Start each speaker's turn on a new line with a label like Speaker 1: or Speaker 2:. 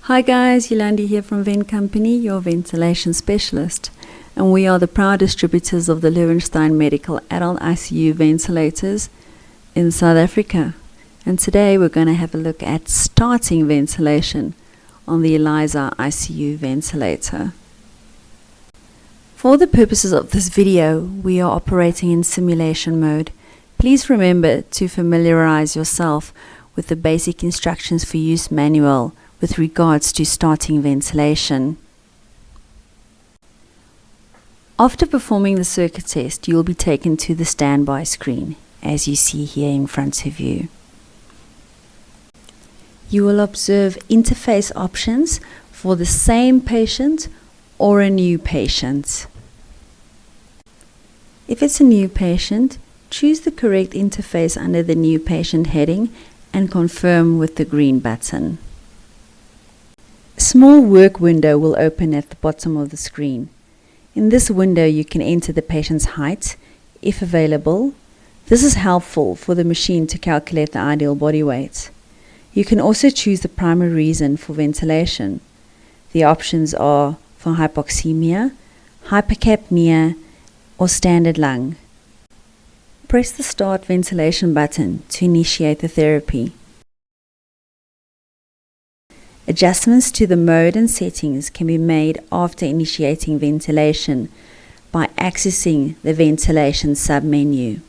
Speaker 1: Hi guys, Yolandi here from Vent Company, your ventilation specialist, and we are the proud distributors of the Loewenstein Medical Adult ICU ventilators in South Africa. And today we're going to have a look at starting ventilation on the Elisa ICU ventilator. For the purposes of this video, we are operating in simulation mode. Please remember to familiarize yourself with the basic instructions for use manual with regards to starting ventilation. After performing the circuit test, you will be taken to the standby screen, as you see here in front of you. You will observe interface options for the same patient or a new patient. If it's a new patient, choose the correct interface under the new patient heading and confirm with the green button. A small work window will open at the bottom of the screen. In this window you can enter the patient's height, if available. This is helpful for the machine to calculate the ideal body weight. You can also choose the primary reason for ventilation. The options are for hypoxemia, hypercapnia, or standard lung. Press the Start Ventilation button to initiate the therapy. Adjustments to the mode and settings can be made after initiating ventilation by accessing the ventilation submenu.